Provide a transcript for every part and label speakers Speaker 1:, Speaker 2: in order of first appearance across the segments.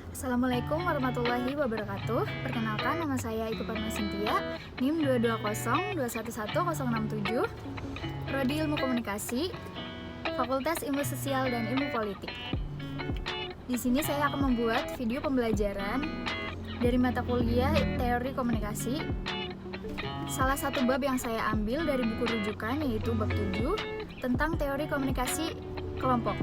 Speaker 1: Assalamualaikum warahmatullahi wabarakatuh. Perkenalkan, nama saya Iko Padma Cynthia, NIM 220211167, Prodi Ilmu Komunikasi, Fakultas Ilmu Sosial dan Ilmu Politik. Di sini saya akan membuat video pembelajaran dari mata kuliah Teori Komunikasi. Salah satu bab yang saya ambil dari buku rujukan yaitu bab 7 tentang teori komunikasi kelompok.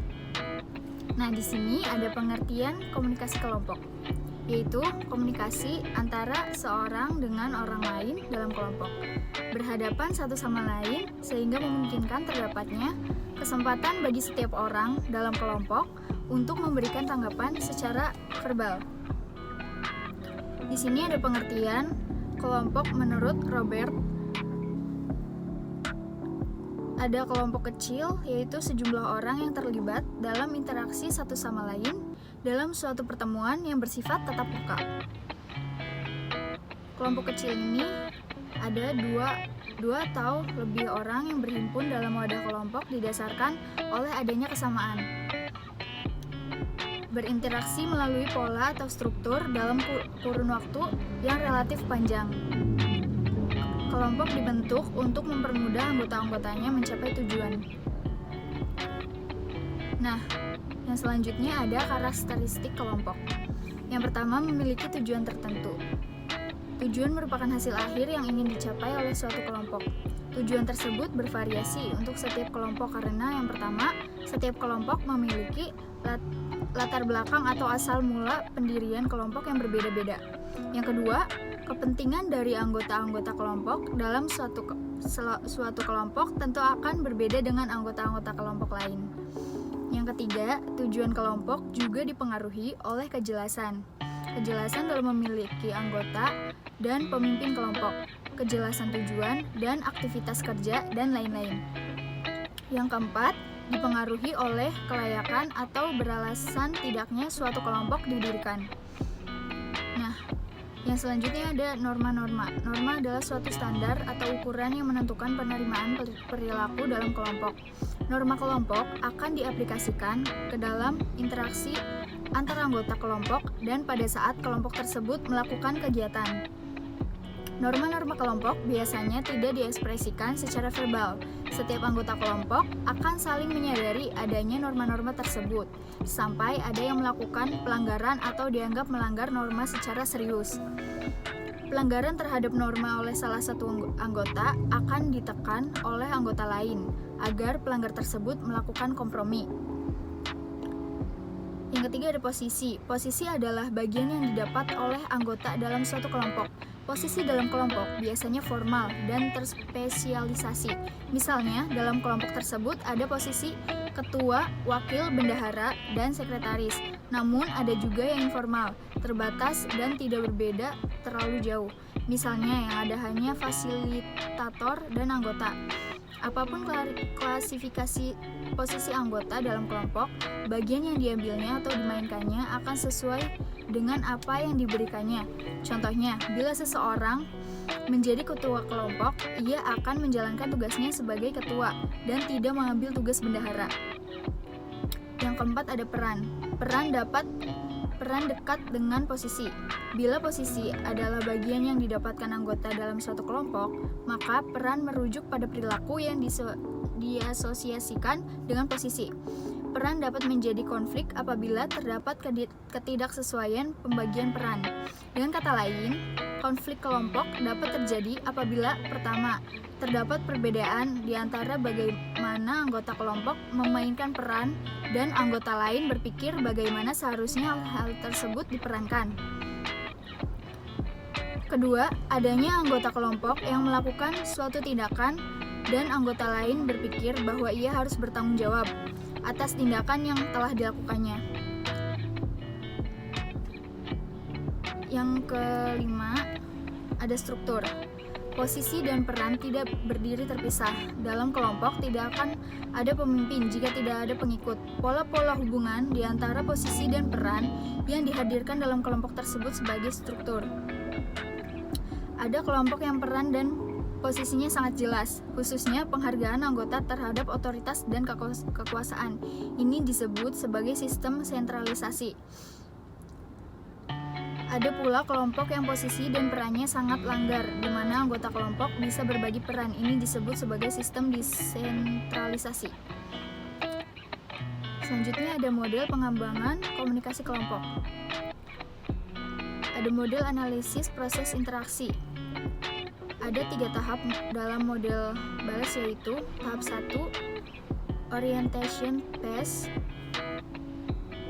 Speaker 1: Nah, di sini ada pengertian komunikasi kelompok, yaitu komunikasi antara seorang dengan orang lain dalam kelompok, berhadapan satu sama lain sehingga memungkinkan terdapatnya kesempatan bagi setiap orang dalam kelompok untuk memberikan tanggapan secara verbal. Di sini ada pengertian kelompok menurut Robert. Ada kelompok kecil, yaitu sejumlah orang yang terlibat dalam interaksi satu sama lain dalam suatu pertemuan yang bersifat tatap muka. Kelompok kecil ini ada dua atau lebih orang yang berhimpun dalam wadah kelompok didasarkan oleh adanya kesamaan. Berinteraksi melalui pola atau struktur dalam kurun waktu yang relatif panjang. Kelompok dibentuk untuk mempermudah anggota-anggotanya mencapai tujuan. Nah, yang selanjutnya ada karakteristik kelompok. Yang pertama, memiliki tujuan tertentu. Tujuan merupakan hasil akhir yang ingin dicapai oleh suatu kelompok. Tujuan tersebut bervariasi untuk setiap kelompok karena yang pertama, setiap kelompok memiliki latar belakang atau asal mula pendirian kelompok yang berbeda-beda. Yang kedua, kepentingan dari anggota-anggota kelompok dalam suatu kelompok tentu akan berbeda dengan anggota-anggota kelompok lain. Yang ketiga, tujuan kelompok juga dipengaruhi oleh kejelasan. Kejelasan dalam memiliki anggota dan pemimpin kelompok, kejelasan tujuan dan aktivitas kerja, dan lain-lain. Yang keempat, dipengaruhi oleh kelayakan atau beralasan tidaknya suatu kelompok didirikan. Nah, yang selanjutnya ada norma-norma. Norma adalah suatu standar atau ukuran yang menentukan penerimaan perilaku dalam kelompok. Norma kelompok akan diaplikasikan ke dalam interaksi antara anggota kelompok dan pada saat kelompok tersebut melakukan kegiatan. Norma-norma kelompok biasanya tidak diekspresikan secara verbal. Setiap anggota kelompok akan saling menyadari adanya norma-norma tersebut, sampai ada yang melakukan pelanggaran atau dianggap melanggar norma secara serius. Pelanggaran terhadap norma oleh salah satu anggota akan ditekan oleh anggota lain, agar pelanggar tersebut melakukan kompromi. Yang ketiga ada posisi. Posisi adalah bagian yang didapat oleh anggota dalam suatu kelompok. Posisi dalam kelompok biasanya formal dan terspesialisasi. Misalnya, dalam kelompok tersebut ada posisi ketua, wakil, bendahara, dan sekretaris. Namun, ada juga yang informal, terbatas, dan tidak berbeda terlalu jauh. Misalnya, yang ada hanya fasilitator dan anggota. Apapun klasifikasi posisi anggota dalam kelompok, bagian yang diambilnya atau dimainkannya akan sesuai dengan apa yang diberikannya. Contohnya, bila seseorang menjadi ketua kelompok, ia akan menjalankan tugasnya sebagai ketua dan tidak mengambil tugas bendahara. Yang keempat ada peran. Peran dekat dengan posisi. Bila posisi adalah bagian yang didapatkan anggota dalam suatu kelompok, maka peran merujuk pada perilaku yang diasosiasikan dengan posisi. Peran dapat menjadi konflik apabila terdapat ketidaksesuaian pembagian peran. Dengan kata lain, konflik kelompok dapat terjadi apabila pertama, terdapat perbedaan di antara bagaimana anggota kelompok memainkan peran dan anggota lain berpikir bagaimana seharusnya hal tersebut diperankan. Kedua, adanya anggota kelompok yang melakukan suatu tindakan dan anggota lain berpikir bahwa ia harus bertanggung jawab atas tindakan yang telah dilakukannya. Yang kelima, ada struktur. Posisi dan peran tidak berdiri terpisah. Dalam kelompok tidak akan ada pemimpin jika tidak ada pengikut. Pola-pola hubungan di antara posisi dan peran yang dihadirkan dalam kelompok tersebut sebagai struktur. Ada kelompok yang peran dan posisinya sangat jelas, khususnya penghargaan anggota terhadap otoritas dan kekuasaan. Ini disebut sebagai sistem sentralisasi. Ada pula kelompok yang posisi dan perannya sangat langgar, di mana anggota kelompok bisa berbagi peran. Ini disebut sebagai sistem desentralisasi. Selanjutnya ada model pengembangan komunikasi kelompok. Ada model analisis proses interaksi. Ada 3 tahap dalam model Bales, yaitu tahap 1, orientation phase.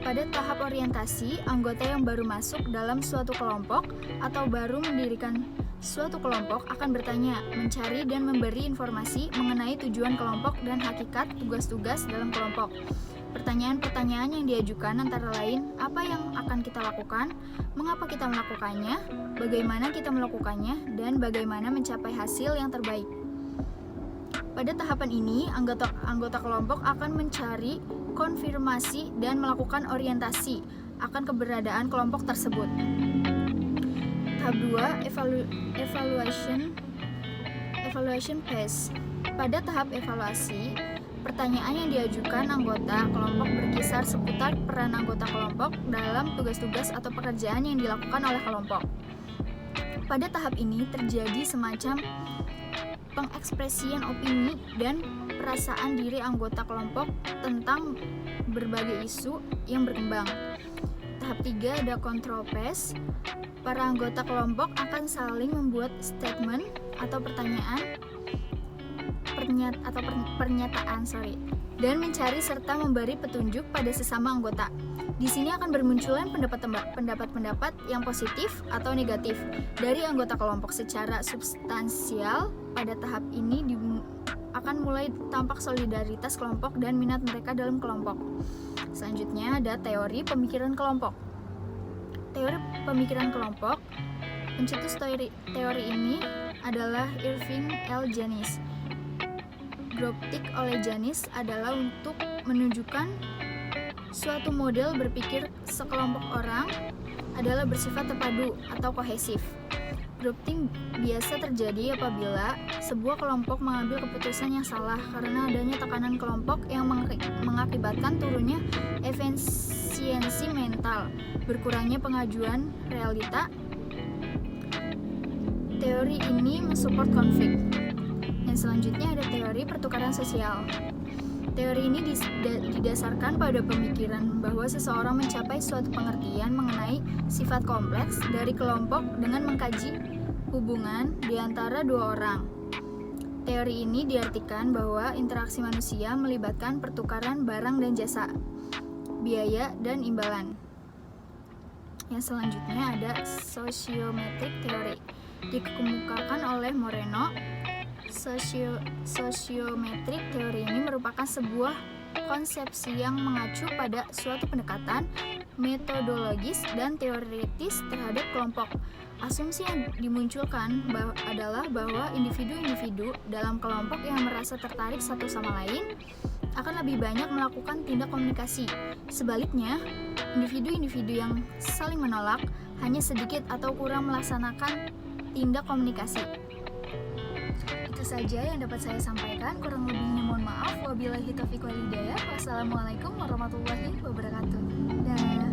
Speaker 1: Pada tahap orientasi, anggota yang baru masuk dalam suatu kelompok atau baru mendirikan suatu kelompok akan bertanya, mencari dan memberi informasi mengenai tujuan kelompok dan hakikat tugas-tugas dalam kelompok. Pertanyaan-pertanyaan yang diajukan antara lain, apa yang akan kita lakukan, mengapa kita melakukannya, bagaimana kita melakukannya, dan bagaimana mencapai hasil yang terbaik. Pada tahapan ini, anggota kelompok akan mencari konfirmasi dan melakukan orientasi akan keberadaan kelompok tersebut. Tahap 2, evaluation phase. Pada tahap evaluasi, pertanyaan yang diajukan anggota kelompok berkisar seputar peran anggota kelompok dalam tugas-tugas atau pekerjaan yang dilakukan oleh kelompok. Pada tahap ini terjadi semacam pengekspresian opini dan perasaan diri anggota kelompok tentang berbagai isu yang berkembang. Tahap 3 ada control phase. Para anggota kelompok akan saling membuat statement atau pernyataan dan mencari serta memberi petunjuk pada sesama anggota. Di sini akan bermunculan pendapat-pendapat yang positif atau negatif dari anggota kelompok secara substansial. Pada tahap ini akan mulai tampak solidaritas kelompok dan minat mereka dalam kelompok. Selanjutnya ada teori pemikiran kelompok. Teori pemikiran kelompok, pencetus teori ini adalah Irving L. Janis. Groupthink oleh Janis adalah untuk menunjukkan suatu model berpikir sekelompok orang adalah bersifat terpadu atau kohesif. Groupthink biasa terjadi apabila sebuah kelompok mengambil keputusan yang salah karena adanya tekanan kelompok yang mengakibatkan turunnya efisiensi mental, berkurangnya pengajuan realita. Teori ini mensupport konflik. Yang selanjutnya ada teori pertukaran sosial. Teori ini didasarkan pada pemikiran bahwa seseorang mencapai suatu pengertian mengenai sifat kompleks dari kelompok dengan mengkaji hubungan di antara dua orang. Teori ini diartikan bahwa interaksi manusia melibatkan pertukaran barang dan jasa, biaya dan imbalan. Yang selanjutnya ada sociometric theory, dikemukakan oleh Moreno. Sociometric teori ini merupakan sebuah konsepsi yang mengacu pada suatu pendekatan metodologis dan teoritis terhadap kelompok. Asumsi yang dimunculkan adalah bahwa individu-individu dalam kelompok yang merasa tertarik satu sama lain akan lebih banyak melakukan tindak komunikasi. Sebaliknya, individu-individu yang saling menolak hanya sedikit atau kurang melaksanakan tindak komunikasi. Itu saja yang dapat saya sampaikan, kurang lebihnya mohon maaf. Wabillahi taufiq wal hidayah. Wassalamualaikum warahmatullahi wabarakatuh. Dan